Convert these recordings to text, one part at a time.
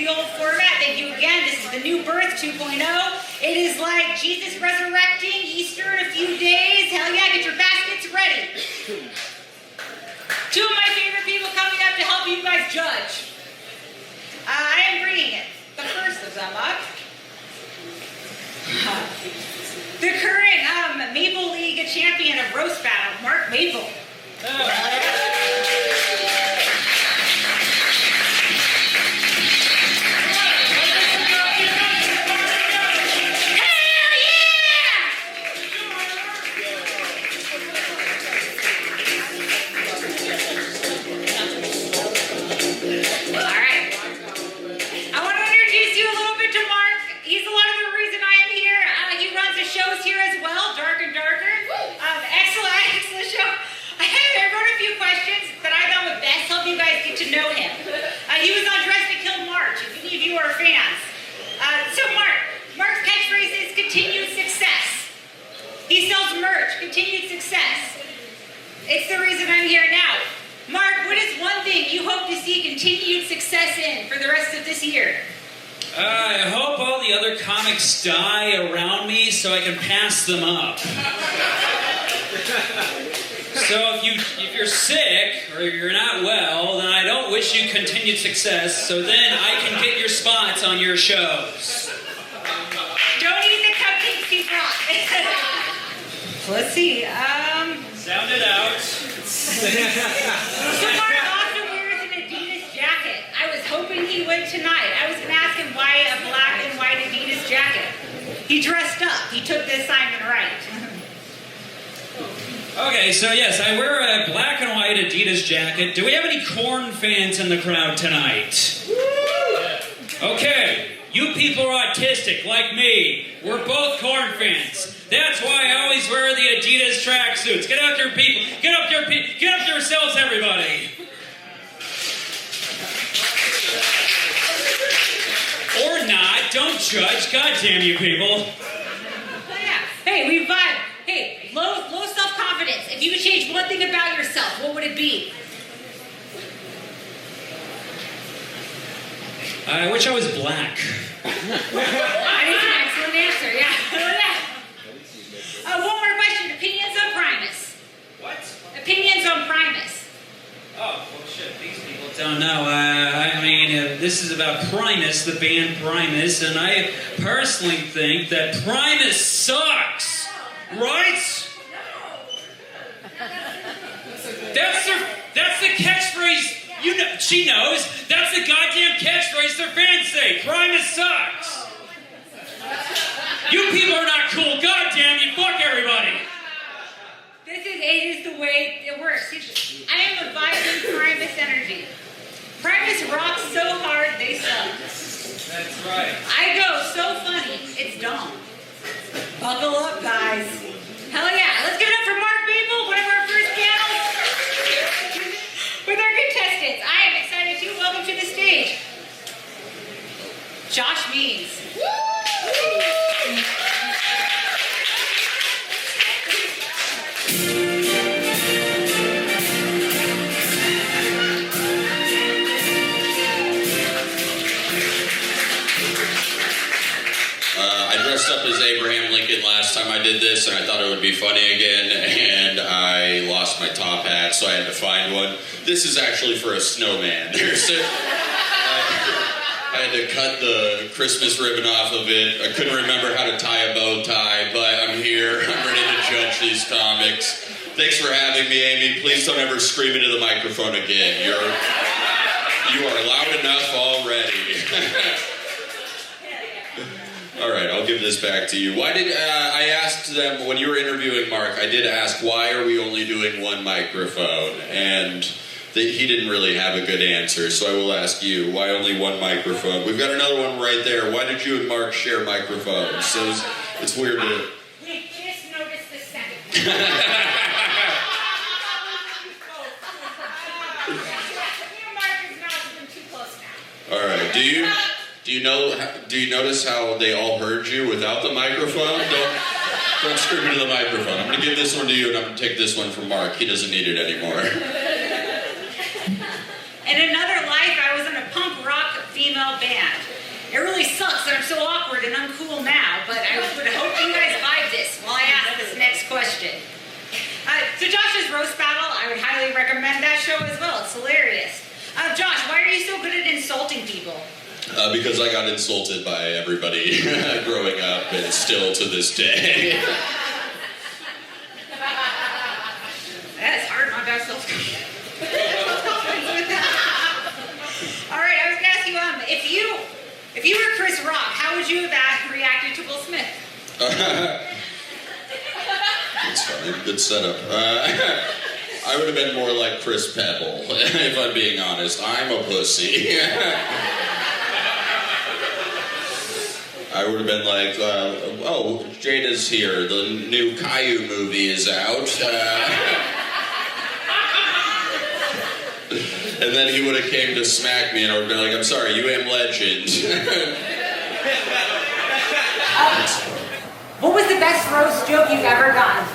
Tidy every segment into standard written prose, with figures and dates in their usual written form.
the old format. Thank you again. This is the New Birth 2.0. It is like Jesus resurrecting, Easter in a few days. Hell yeah, get your baskets ready. Two of my favorite people coming up to help you guys judge. I am bringing it. The first of them up. The current Maple League champion of Roast Battle, Mark Maple. Continued success. It's the reason I'm here now. Mark, what is one thing you hope to see continued success in for the rest of this year? I hope all the other comics die around me so I can pass them up. So if you're sick or you're not well, then I don't wish you continued success, so then I can get your spots on your shows. Don't eat the cupcakes he brought. Let's see. Sound it out. So Mark also wears an Adidas jacket. I was hoping he would tonight. I was going to ask him why a black and white Adidas jacket. He dressed up. He took the assignment right. Okay, so yes, I wear a black and white Adidas jacket. Do we have any Korn fans in the crowd tonight? Okay, you people are autistic like me. We're both Korn fans. That's why I always wear the Adidas tracksuits. Get out there, people. Get up yourselves, everybody. Or not. Don't judge. God damn you people. Oh, yeah. Hey, we vibe. Hey, low self-confidence. If you could change one thing about yourself, what would it be? I wish I was black. That is an excellent answer, yeah. One more question. Opinions on Primus. What? Opinions on Primus. Oh, well, shit. These people don't know. I mean, this is about Primus, the band Primus, and I personally think that Primus sucks. Right? That's the catchphrase. You know, she knows. That's the goddamn catchphrase their fans say. Primus sucks. You people are not cool. Goddamn you. Fuck everybody. It is the way it works. I am a vibrant Primus energy. Primus rocks so hard, they suck. That's right. I go so funny, it's dumb. Buckle up, guys. Hell yeah. Let's give it up for Mark Maple, one of our first panels. With our contestants. I am excited to welcome to the stage Josh Means. I dressed up as Abraham Lincoln last time I did this, and I thought it would be funny again, and I lost my top hat, so I had to find one. This is actually for a snowman. I had to cut the Christmas ribbon off of it. I couldn't remember how to tie a bow tie, but I'm here. I'm ready to judge these comics. Thanks for having me, Amy. Please don't ever scream into the microphone again. You are loud enough already. All right, I'll give this back to you. Why did I asked them, when you were interviewing Mark, I did ask, why are we only doing one microphone? And he didn't really have a good answer, so I will ask you, why only one microphone? We've got another one right there. Why did you and Mark share microphones? So it's weird to... We just noticed the second. All right, do you notice how they all heard you without the microphone? Don't scream into the microphone. I'm going to give this one to you, and I'm going to take this one from Mark. He doesn't need it anymore. In another life, I was in a punk rock female band. recommend that show as well. It's hilarious. Josh, why are you so good at insulting people? Because I got insulted by everybody growing up and still to this day. That's hard not to have self-confidence with that. All right, I was gonna ask you, if you were Chris Rock, how would you have reacted to Will Smith? It's funny, good setup. I would have been more like Chris Pebble, if I'm being honest. I'm a pussy. I would have been like, oh, Jada's here. The new Caillou movie is out. And then he would have came to smack me and I would have been like, I'm sorry, you am legend. What was the best roast joke you've ever gotten?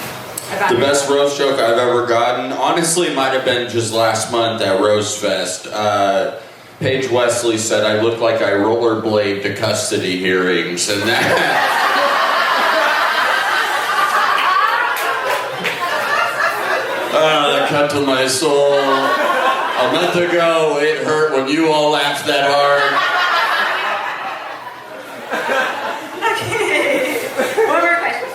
The best roast joke I've ever gotten, honestly, might have been just last month at Roast Fest. Paige Wesley said I look like I rollerblade to custody hearings, and that cut to my soul. A month ago, it hurt when you all laughed that hard. Okay. One more question.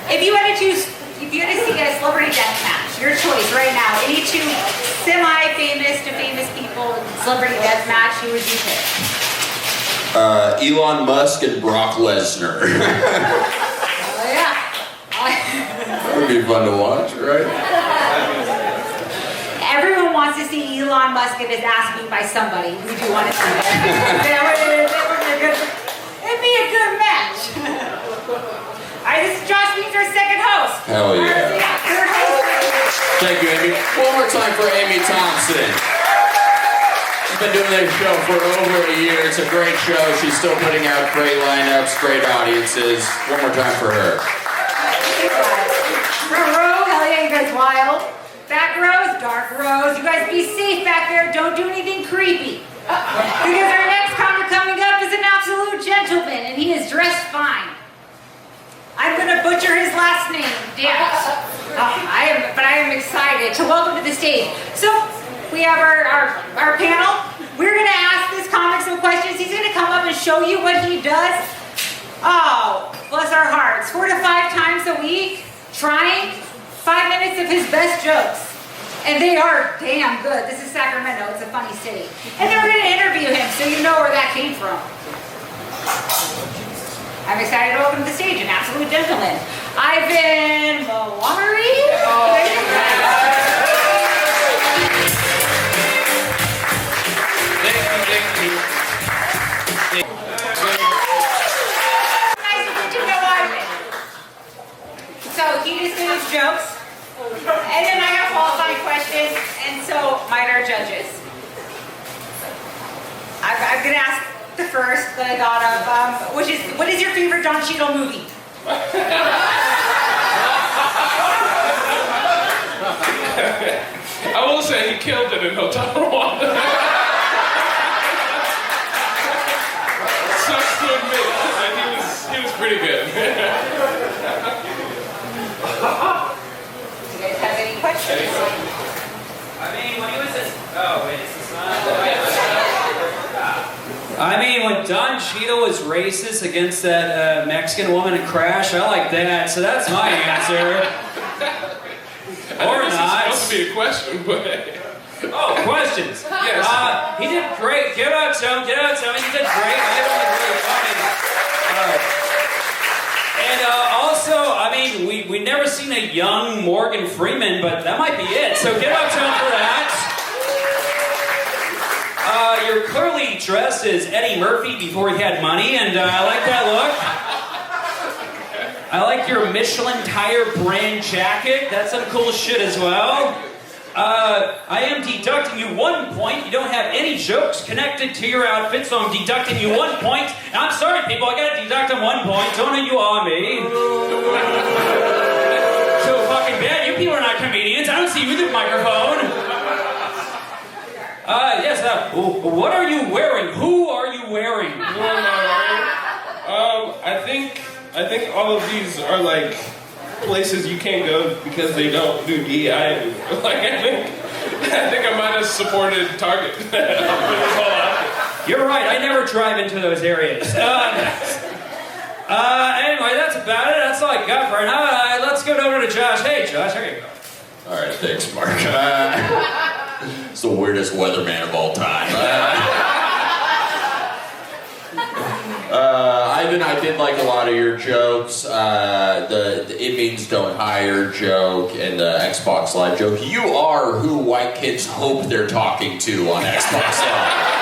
If you had to see a celebrity death match, your choice right now, any two semi-famous to famous people celebrity death match, who would you pick? Elon Musk and Brock Lesnar. Oh yeah. That would be fun to watch, right? Everyone wants to see Elon Musk get his ass beat by somebody. We do want to see that. It'd be a good match. All right, this is Josh Means, our second host. Hell yeah. Third host. Thank you, Amy. One more time for Amy Thompson. She's been doing this show for over a year. It's a great show. She's still putting out great lineups, great audiences. One more time for her. Front row, hell yeah, you guys wild. Back rows, dark rows. You guys be safe back there. Don't do anything creepy. Because our next comic coming up is an absolute gentleman, and he is dressed fine. I'm gonna butcher his last name, damn it. But I am excited to welcome to the stage. So we have our panel. We're gonna ask this comic some questions. He's gonna come up and show you what he does. Oh, bless our hearts. 4 to 5 times a week, trying 5 minutes of his best jokes. And they are damn good. This is Sacramento, it's a funny city. And then we're gonna interview him so you know where that came from. I'm excited to welcome to the stage an absolute gentleman, Ivan Mawari. Thank you. Nice to meet you, Ivan. So he just did his jokes, and then I have qualifying questions, and so might our judges. I'm gonna ask the first that I thought of, what is your favorite Don Cheadle movie? I will say he killed it in Hotel Rwanda. Sucks to admit, he was pretty good. Do you guys have any questions? When Don Cheadle was racist against that Mexican woman in Crash, I like that, so that's my answer. Or This is not. supposed to be a question, but... Oh, questions. Yes. He did great. Give out some. He did great. I thought it was really funny. And also, we never seen a young Morgan Freeman, but that might be it. So give out some for that. You're clearly dressed as Eddie Murphy before he had money, and I like that look. I like your Michelin tire brand jacket. That's some cool shit as well. I am deducting you 1 point. You don't have any jokes connected to your outfit, so I'm deducting you 1 point. I'm sorry, people, I gotta deduct them 1 point. Don't you on me. So fucking bad. You people are not comedians. I don't see you with the microphone. Yes, what are you wearing? Who are you wearing? Who am I wearing? I think all of these are like places you can't go because they don't do DEI anymore. Like, I think I might have supported Target. You're right, I never drive into those areas. Anyway, that's about it. That's all I got for now. Let's go over to Josh. Hey, Josh, here you go. All right, thanks, Mark. It's the weirdest weatherman of all time. Ivan, I did like a lot of your jokes. The it means don't hire joke and the Xbox Live joke. You are who white kids hope they're talking to on Xbox Live.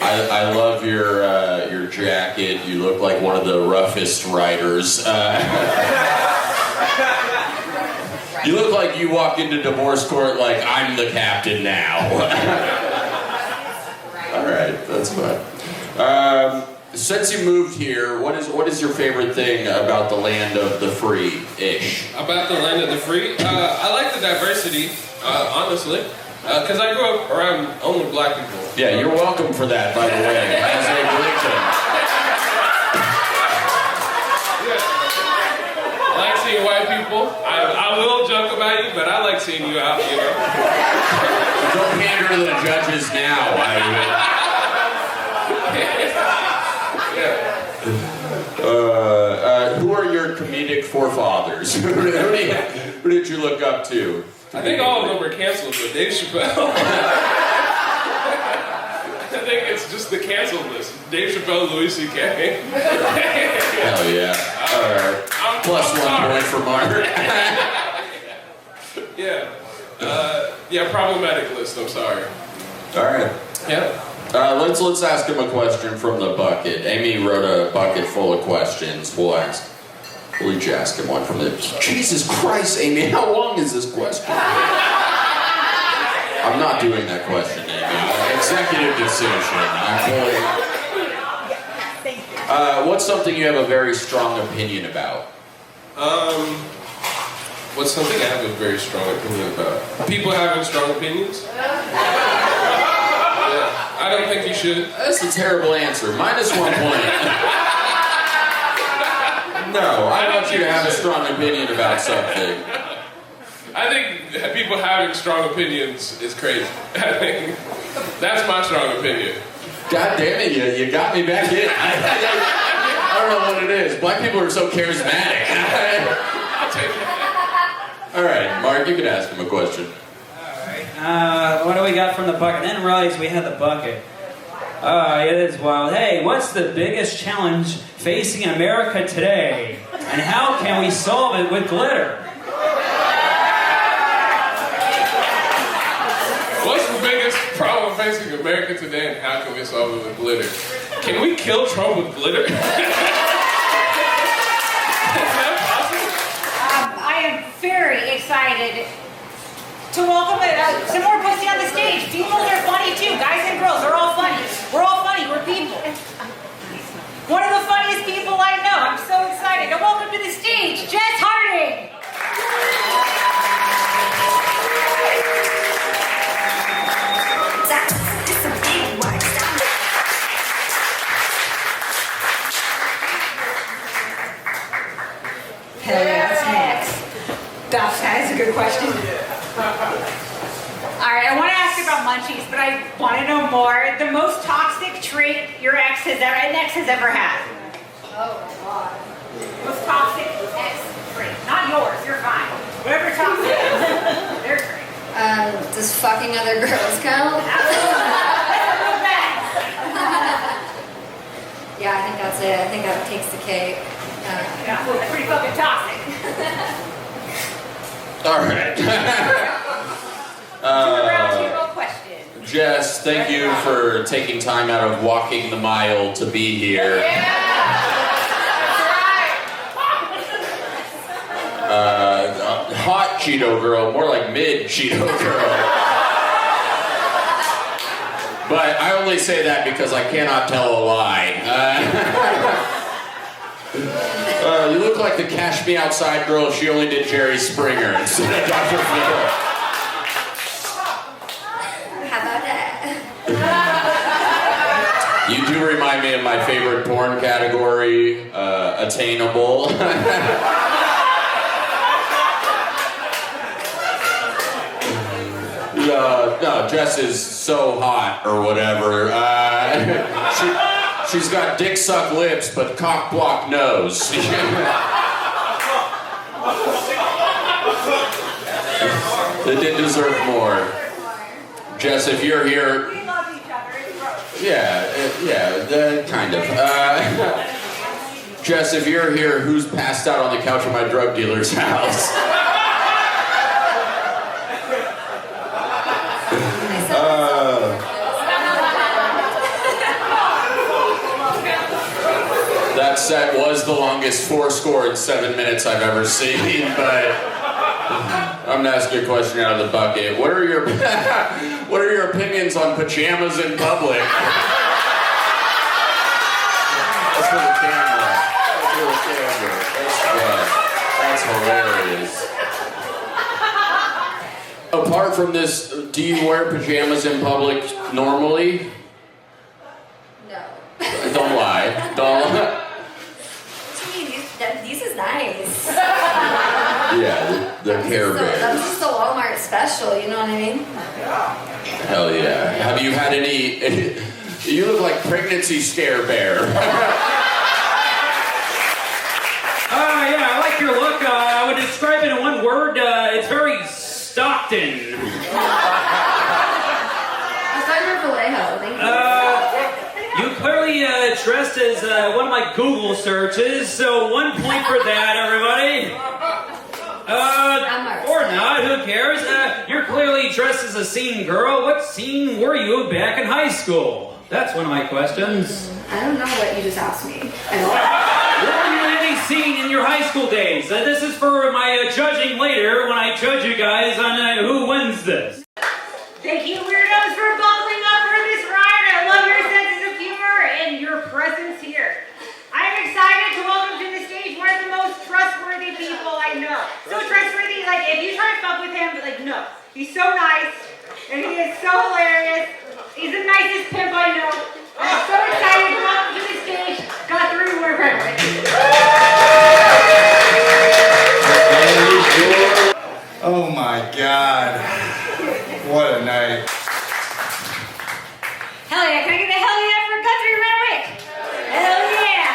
I love your jacket. You look like one of the roughest riders. You look like you walk into divorce court like I'm the captain now. All right, that's fine. Since you moved here, what is your favorite thing about the land of the free-ish? About the land of the free, I like the diversity, honestly. Because I grew up around only black people. Yeah, you're welcome for that, by the way. As a Lincoln. I like seeing white people. I will joke about you, but I like seeing you out, you know. Don't pander to the judges now, who are your comedic forefathers? Who did you look up to? I think all of them were canceled, but Dave Chappelle. I think it's just the canceled list. Dave Chappelle, Louis C.K. Hell yeah. Alright. Plus I'm 1 sorry. point for Mark. Yeah. Yeah, problematic list, I'm sorry. Alright. Yeah. Let's ask him a question from the bucket. Amy wrote a bucket full of questions. We'll each ask him one from the... Jesus Christ, Amy, how long is this question? I'm not doing that question, Amy. Executive decision. What's something you have a very strong opinion about? What's something I have a very strong opinion about? People having strong opinions? Yeah, I don't think you should. That's a terrible answer. -1 point. No, I want you to have a strong opinion about something. I think people having strong opinions is crazy. I think that's my strong opinion. God damn it, you got me back in. I don't know what it is. Black people are so charismatic. I'll take it. All right, Mark, you can ask him a question. Alright, what do we got from the bucket? I didn't realize we had the bucket. It is wild. Hey, what's the biggest challenge facing America today? And how can we solve it with glitter? What's the biggest problem facing America today, and how can we solve it with glitter? Can we kill Trump with glitter? Is that possible? I am very excited to welcome some more pussy on the stage. Females are funny too. Guys and girls are all funny. We're all funny. We're people. One of the funniest people I know. I'm so excited. And welcome to the stage, Jess Harding. Hell yeah, that's next. That is a good question. Alright, I want to ask about munchies, but I want to know more. The most toxic trait your ex has ever had. Oh, God. Most toxic ex trait. Not yours, you're fine. Whatever toxic is, they're great. Does fucking other girls count? Yeah, I think that's it. I think that takes the cake. Yeah, that's pretty fucking toxic. All right. Round question. Jess, thank you for taking time out of walking the mile to be here. Hot Cheeto girl, more like mid Cheeto girl. But I only say that because I cannot tell a lie. You look like the Cash Me Outside girl. She only did Jerry Springer instead of Dr. Phil. How about that? You do remind me of my favorite porn porn category, attainable. No, Jess is so hot or whatever. She's got dick suck lips but cock block nose. They did deserve more. Jess, if you're here, We love each other. It's gross. kind of. Jess, if you're here, who's passed out on the couch at my drug dealer's house? That set was the longest 7 minutes I've ever seen, but I'm gonna ask you a question out of the bucket. What are your what are your opinions on pajamas in public? That's for the camera. That's for the camera. That's hilarious. Apart from this, do you wear pajamas in public normally? No. Don't lie. Don't. What do you mean? These is nice. Yeah, they're Care Bears. That's just a Walmart special, you know what I mean? Hell yeah. Have you had any... You look like pregnancy scare bear. Yeah, I like your look. I would describe it in one word. It's very Stockton. I thought you were Vallejo. Thank you. You clearly dressed as one of my Google searches, so 1 point for that, everybody. Or not, who cares? You're clearly dressed as a scene girl. What scene were you back in high school? That's one of my questions. I don't know what you just asked me. I Were you in any scene in your high school days? This is for my judging later when I judge you guys on who wins this. Thank you, weirdos, for buckling up for this ride. I love your senses of humor and your presence here. I'm excited to welcome to the stage one of the most trustworthy people I know. So trustworthy, like if you try to fuck with him, like no. He's so nice, and he is so hilarious. He's the nicest pimp I know. I'm so excited to welcome to the stage Guthrie Warburton. Oh my God. What a night. Hell yeah, can I get a hell yeah for Guthrie Renwick? Hell yeah.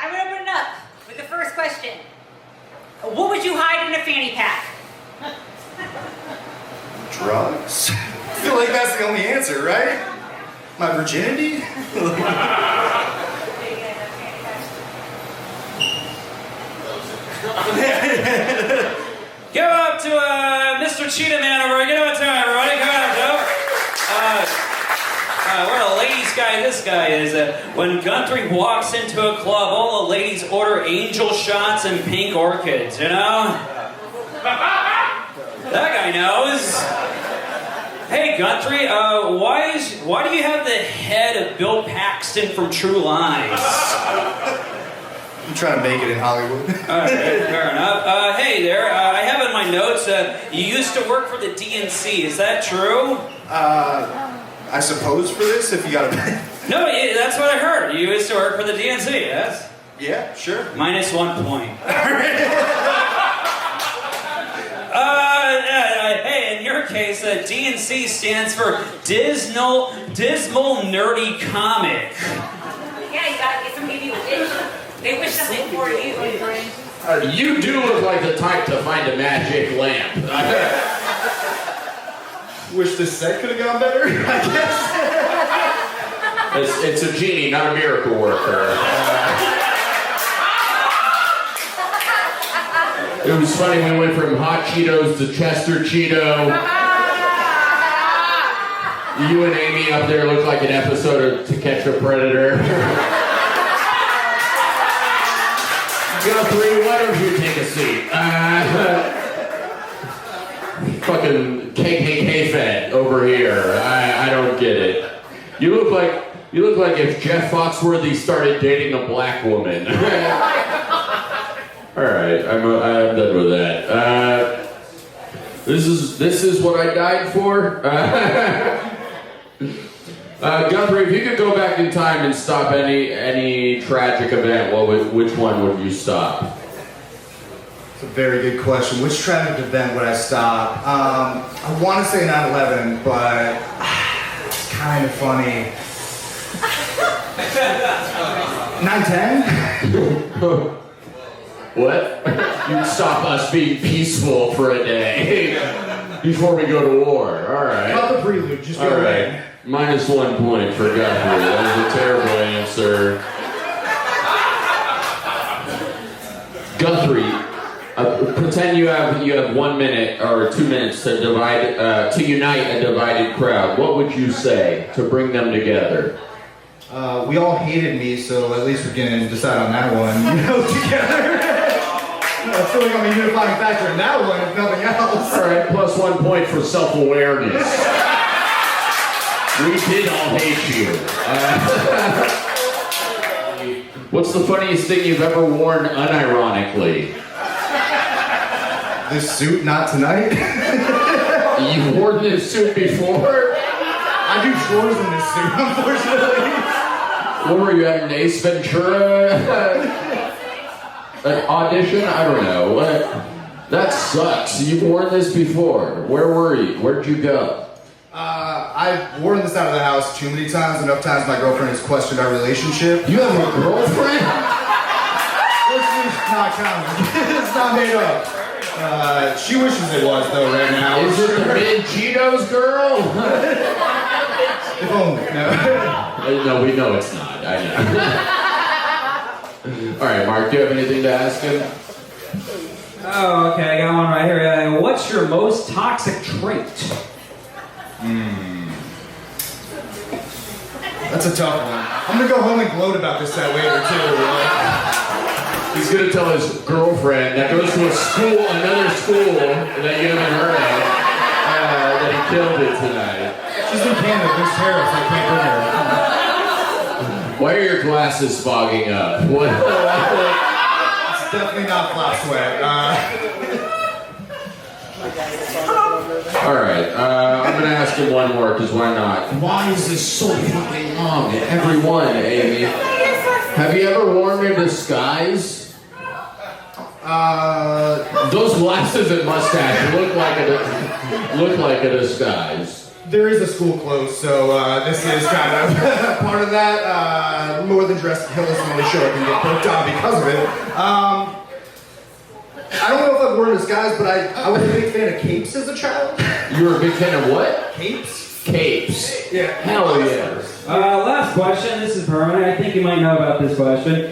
I'm gonna open it up with the first question. What would you hide in a fanny pack? Drugs? I feel like that's the only answer, right? My virginity? Give up to Mr. Cheetah Man over here. Get up to him, everybody. Come on, Joe. What a ladies' guy this guy is. When Guthrie walks into a club, all the ladies order angel shots and pink orchids, you know? That guy knows. Hey, Guthrie, why do you have the head of Bill Paxton from True Lies? I'm trying to make it in Hollywood. Alright, fair enough. Hey there, I have in my notes, you used to work for the DNC, is that true? I suppose for this, if you got a... No, that's what I heard. You used to work for the DNC, yes? Yeah, sure. Minus 1 point. Hey, in your case, DNC stands for Dismal Nerdy Comic. Yeah, you gotta get somebody to wish. They wish something for you. You do look like the type to find a magic lamp. Wish this set could have gone better, I guess. It's a genie, not a miracle worker. It was funny, we went from hot Cheetos to Chester Cheeto. You and Amy up there look like an episode of To Catch a Predator. Guthrie, why don't you take a seat? Fucking KKK fed over here. I don't get it. You look like if Jeff Foxworthy started dating a black woman. All right, I'm done with that. This is what I died for. Guthrie, if you could go back in time and stop any tragic event, which one would you stop? It's a very good question. Which tragic event would I stop? I want to say 9/11, but it's kind of funny. 9/10? What? You'd stop us being peaceful for a day before we go to war. All right. Not the prelude, just go All right. right. -1 point for Guthrie. That was a terrible answer. Guthrie, pretend you have 1 minute or 2 minutes to unite a divided crowd. What would you say to bring them together? We all hated me, so at least we can decide on that one, together. I feel like I'm a unifying factor in that one, if nothing else. All right, +1 point for self-awareness. We did all hate you. What's the funniest thing you've ever worn unironically? This suit, not tonight. You've worn this suit before? I do chores in this suit, unfortunately. What were you at, an Ace Ventura an audition? I don't know. What? That sucks. You've worn this before. Where were you? Where'd you go? I've worn this out of the house too many times. Enough times my girlfriend has questioned our relationship. You have a girlfriend? This is not counting. It's not made up. She wishes it was, though, right now. Is it the Mid Cheetos girl? If only. No. No, we know it's not. I know. All right, Mark, do you have anything to ask him? Oh, okay, I got one right here. What's your most toxic trait? That's a tough one. I'm gonna go home and gloat about this that later, too. He's gonna tell his girlfriend that goes to another school that you haven't heard of, that he killed it tonight. She's in Canada. There's tariffs. I can't bring her. Why are your glasses fogging up? What? It's definitely not flop sweat. All right, I'm gonna ask him one more, because why not? Why is this so fucking long? Everyone, Amy. Have you ever worn a disguise? Those glasses and mustache look like a disguise. There is a school close, so this is kind of part of that. More than dress to kill is the only show I can get booked on because of it. I don't know if I've worn a disguise, but I was a big fan of capes as a child. You were a big fan of what? Capes? Capes. Yeah. Hell yeah. Last question. This is permanent. I think you might know about this question.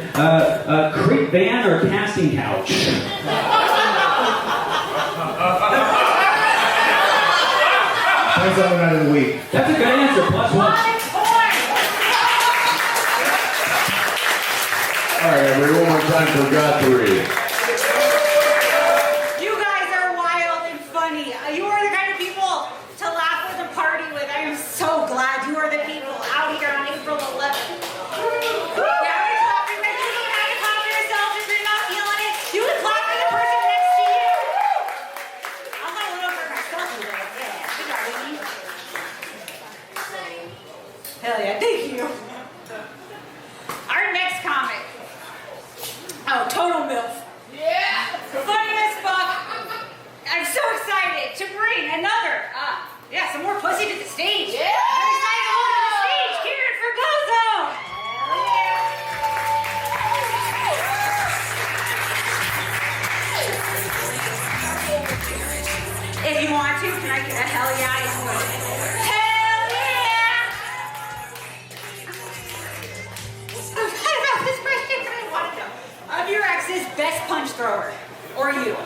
Creep van or casting couch? Depends on the night of the week. That's a good answer. +1. All right, everybody, one more time for Guthrie. You guys are wild and funny. You are the kind of people to laugh with and party with. I am so glad you are the people out here on April 11th. Yeah, I'm clapping, but you don't have to clap for yourself if you're not feeling it. You can clap for the person next to you. I'll have a little for myself a little bit. You got me. Hell yeah, thank you. Our next comic. Oh, total MILF. Yeah! Funny as fuck. I'm so excited to bring another, some more pussy to the stage. Yeah! I'm excited to welcome to the stage, Karen Fergozo! If you want to, can I get a hell yeah? Hell yeah! What about this question? I want to know. Of your ex's best punch thrower, or you?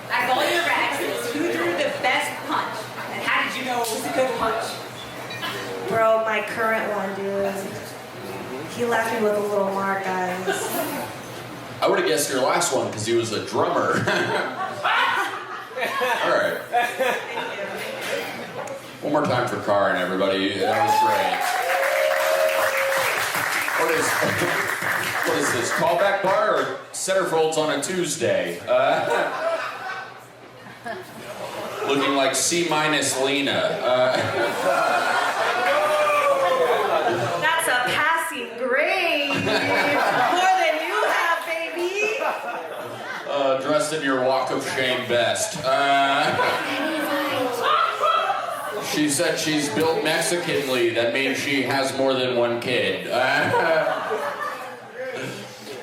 Out of all your exes, who threw the best punch? And how did you know it was a good punch? Bro, my current one, dude. He left me with a little mark, guys. I would have guessed your last one because he was a drummer. All right. One more time for Karin, everybody. That was great. What is this? Callback bar or centerfolds on a Tuesday? Looking like C- Lena. Dressed in your walk of shame best. She said she's built Mexicanly. That means she has more than one kid.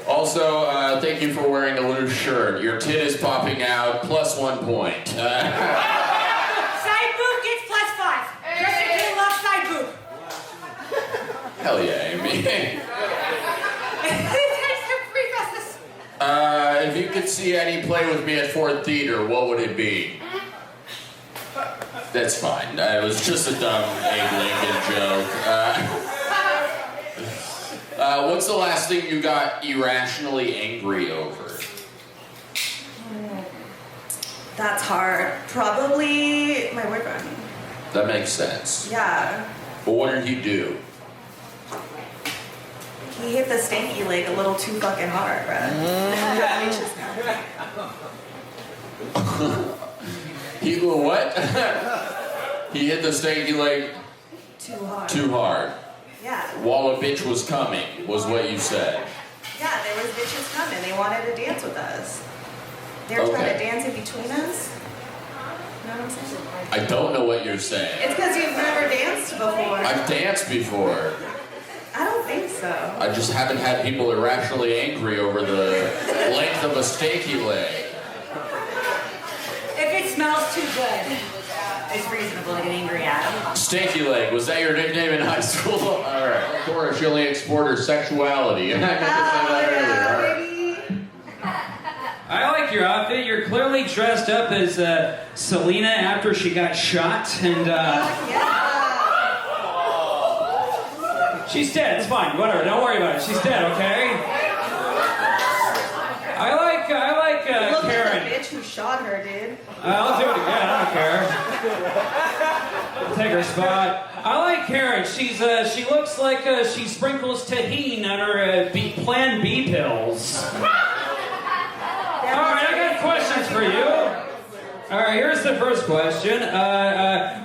Also, thank you for wearing a loose shirt. Your tit is popping out, plus 1 point. Side boob gets +5. Kristen King loves side boob. Hell yeah, Amy. If you could see any play with me at Ford Theater, what would it be? That's fine. It was just a dumb Abe Lincoln joke. What's the last thing you got irrationally angry over? That's hard. Probably my boyfriend. That makes sense. Yeah. But what did he do? He hit the stanky leg a little too fucking hard, bruh. He what? He hit the stanky leg Too hard. too hard. Yeah. While a bitch was coming, was what you said. Yeah, there was bitches coming. They wanted to dance with us. They were trying to dance in between us. You know what I'm saying? I don't know what you're saying. It's because you've never danced before. I've danced before. I don't think so. I just haven't had people irrationally angry over the length of a stanky leg. If it smells too good, it's reasonable to get angry at him. Stanky leg, was that your nickname in high school? All right. Of course, she only explored her sexuality. I meant to say that earlier. All right. I like your outfit. You're clearly dressed up as Selena after she got shot, and she's dead. It's fine. Whatever. Don't worry about it. She's dead. Okay. I like Look Karen. at the bitch who shot her, dude. I'll do it again. I don't care. Take her spot. I like Karen. She looks like she sprinkles tahini on her Plan B pills. All right, I got questions for you. All right, here's the first question.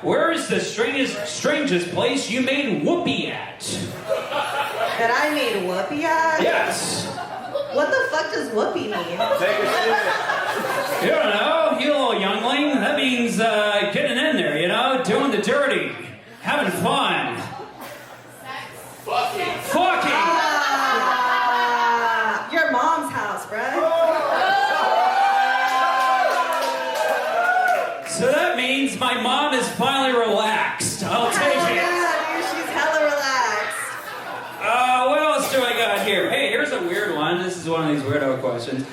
Where is the strangest place you made whoopee at? That I made whoopee at? Yes. What the fuck does whoopee mean? You don't know, you little youngling. That means getting in there, you know, doing the dirty, having fun. Fucking. Your mom's house, bruh. So that means my mom is finally relaxed. I'll take it. Yeah, dude, she's hella relaxed. What else do I got here? Hey, here's a weird one. This is one of these weirdo questions.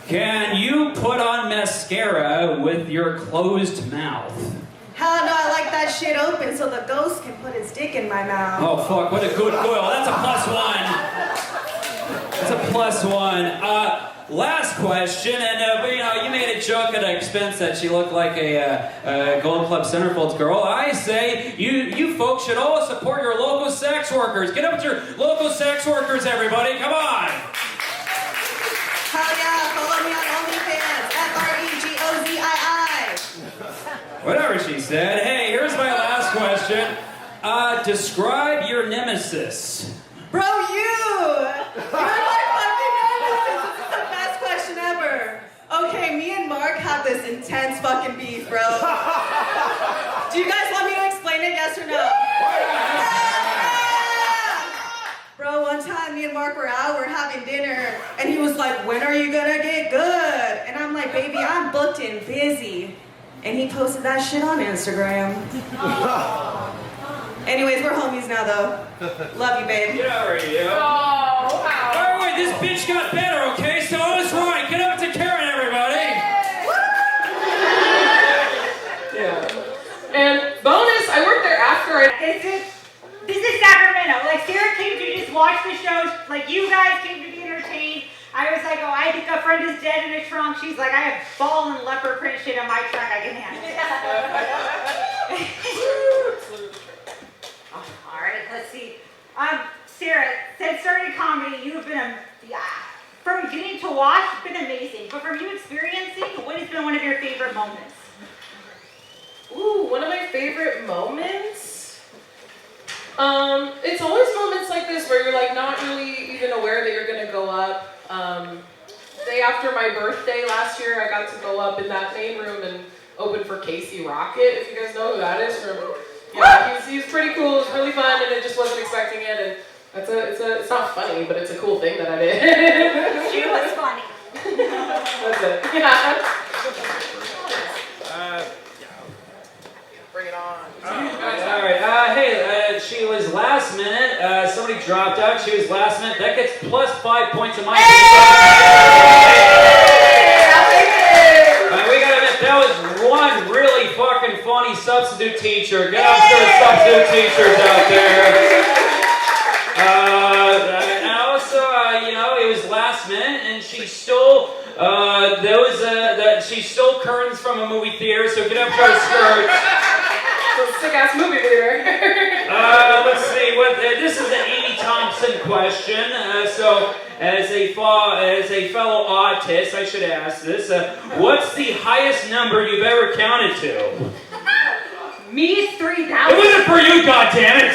Can you put on mascara with your closed mouth? Hell no, I like that shit open so the ghost can put his dick in my mouth. Oh, fuck, what a good goyle. That's a +1. That's a +1. Last question, and you made a joke at the expense that she looked like a Golden Club Centerfolds girl. I say you folks should all support your local sex workers. Get up with your local sex workers, everybody. Come on. Hell yeah, follow me on OnlyFans, FREGOZII. Whatever she said. Hey, here's my last question. Describe your nemesis. Bro, you! You're my fucking nemesis. This is the best question ever. Okay, me and Mark have this intense fucking beef, bro. Do you guys want me to explain it, yes or no? Bro, one time me and Mark were out, we're having dinner, and he was like, when are you gonna get good? And I'm like, baby, I'm booked and busy. And he posted that shit on Instagram. Anyways, we're homies now, though. Love you, babe. Get over here. Oh, wow. By the way, this bitch got better, okay? So I was right. Get up to Karen, everybody. Yeah. And bonus, I worked there after This is Sacramento. Like, Sarah came to just watch the shows. Like, you guys came to be entertained. I was like, oh, I think a friend is dead in a trunk. She's like, I have ball and leopard print shit on my trunk. I can handle it. All right, let's see. Sarah, since starting comedy, you have been from getting to watch, it's been amazing. But from you experiencing, what has been one of your favorite moments? Ooh, one of my favorite moments? It's always moments like this where you're like not really even aware that you're gonna go up. day after my birthday last year, I got to go up in that main room and open for Casey Rocket, if you guys know who that is from. Yeah, he's pretty cool. It was really fun, and I just wasn't expecting it. And it's not funny, but it's a cool thing that I did. She was funny. That's it. Yeah. Bring it on. All right. Hey, she was last minute. Somebody dropped out. She was last minute. That gets plus 5 points in my team. We gotta admit, that was one really fucking funny substitute teacher. Get up to the substitute teachers out there. And also, it was last minute, and she stole she stole curtains from a movie theater. So get up to her skirts. Sick ass movie theater. Let's see. This is an Amy Thompson question. So, as a fellow autist, I should ask this. What's the highest number you've ever counted to? Me, 3,000. It wasn't for you, goddammit!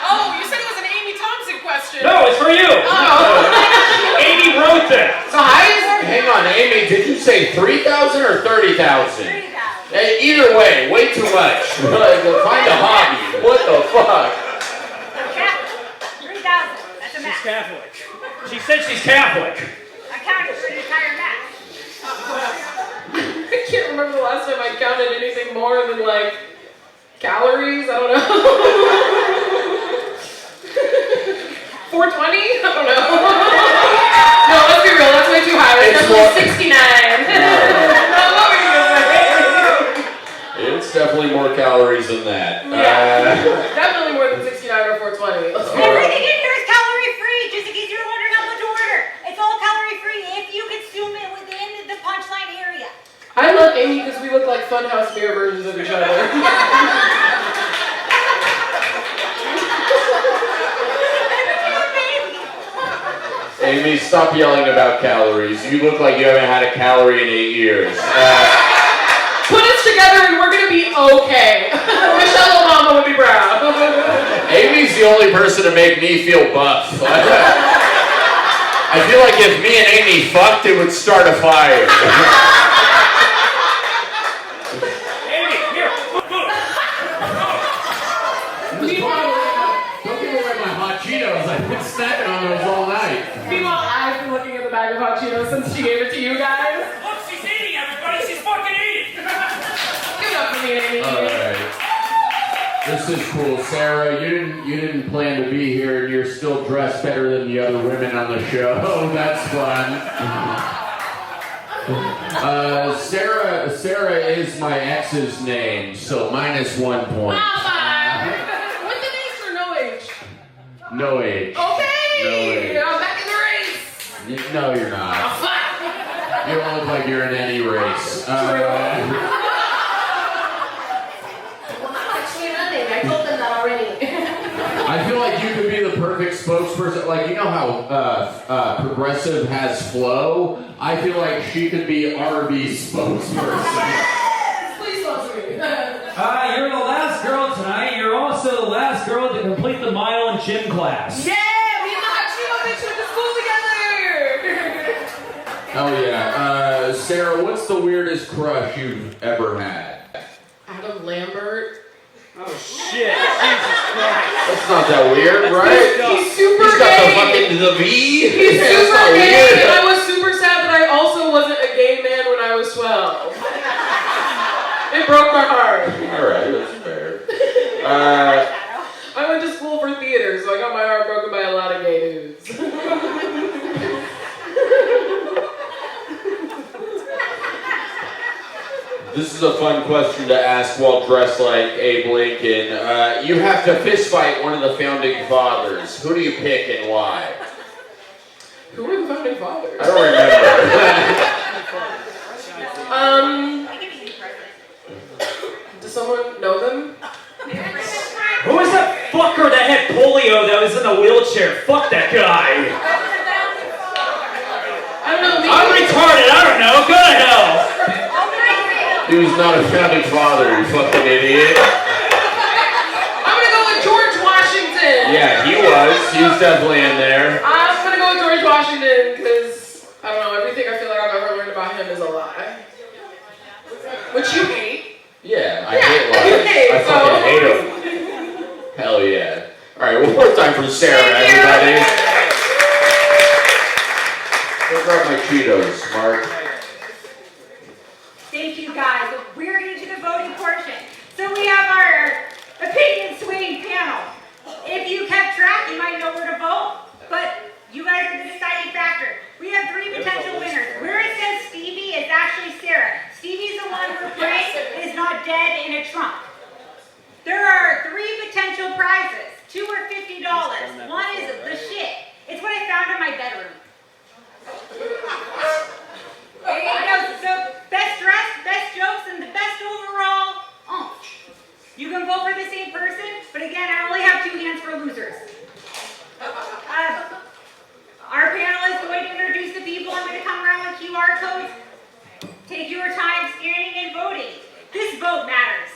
Oh, you said it was an Amy Thompson question. No, it's for you. Oh. Amy wrote that. The highest? Hang on, Amy, did you say 3,000 or 30,000? 3,000. Either way, way too much. Find a hobby. What the fuck? Catholic. 3,000. That's a She's math. Catholic. She said she's Catholic. I counted for the entire math. I can't remember the last time I counted anything more than like calories. I don't know. 420? I don't know. No, let's be real. That's way too high. It's definitely 69. No, what were you gonna say? It's definitely more calories than that. Definitely more than 69 or 420. Everything in here is calorie free, just in case you're wondering how much to order. It's all calorie free if you consume it within the punchline area. I love Amy because we look like Funhouse beer versions of each other. Amy, stop yelling about calories. You look like you haven't had a calorie in 8 years. Put us together and we're gonna be okay. Michelle Obama would be proud. Amy's the only person to make me feel buff. I feel like if me and Amy fucked, it would start a fire. Amy, here. Don't give away my hot Cheetos. I've been snacking on those all night. Meanwhile, I've been looking at the bag of hot Cheetos since she gave it to you guys. Look, she's eating, everybody. She's fucking eating. Give it up for me, Amy. Alright. This is cool. Sarah, you didn't plan to be here and you're still dressed better than the other women on the show. Oh, that's fun. Sarah is my ex's name, so -1 point. What's the age or no age? No age. Okay! No age. I'm back in the race! No, you're not. You don't look like you're in any race. Actually, nothing. I told them that already. I feel like you could be the perfect spokesperson. Like, you know how Progressive has Flo? I feel like she could be RB's spokesperson. Please sponsor me. You're the last girl tonight. You're also the last girl to complete the mile in gym class. Yeah! Me and the Hachino bitch went to school together! Oh, yeah. Sarah, what's the weirdest crush you've ever had? Adam Lambert. Oh, shit. Jesus Christ. That's not that weird, right? He's super He's got gay! the V. He's That's super not gay, weird. and I was super sad that I also wasn't a gay man when I was 12. It broke my heart. Alright, that's fair. I went to school for theater, so I got my heart broken by a lot of gay dudes. This is a fun question to ask while dressed like Abe Lincoln. You have to fist fight one of the founding fathers. Who do you pick and why? Who were the founding fathers? I don't remember. Does someone know them? Who was that fucker that had polio that was in a wheelchair? Fuck that guy. I don't know. Maybe I'm retarded. I don't know. Go to hell. He was not a founding father, you fucking idiot. I'm gonna go with George Washington. Yeah, he was. He was definitely in there. I'm gonna go with George Washington because more time for Sarah, everybody. Go grab my Cheetos, Mark. Thank you guys. We're getting to the voting portion. So we have our opinion swaying panel. If you kept track, you might know where to vote, but you guys are the deciding factor. We have 3 potential winners. Where it says Stevie, it's actually Sarah. Stevie's the one who is not dead in a trunk. There are 3 potential prizes. 2 are $50. One is the shit. It's what I found in my bedroom. So best dressed, best jokes, and the best overall. You can vote for the same person, but again, I only have 2 hands for losers. Our panel is going to introduce the people. I'm going to come around with QR codes. Take your time scanning and voting. This vote matters.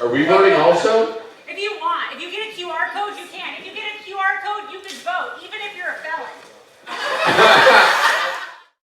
Are we voting also?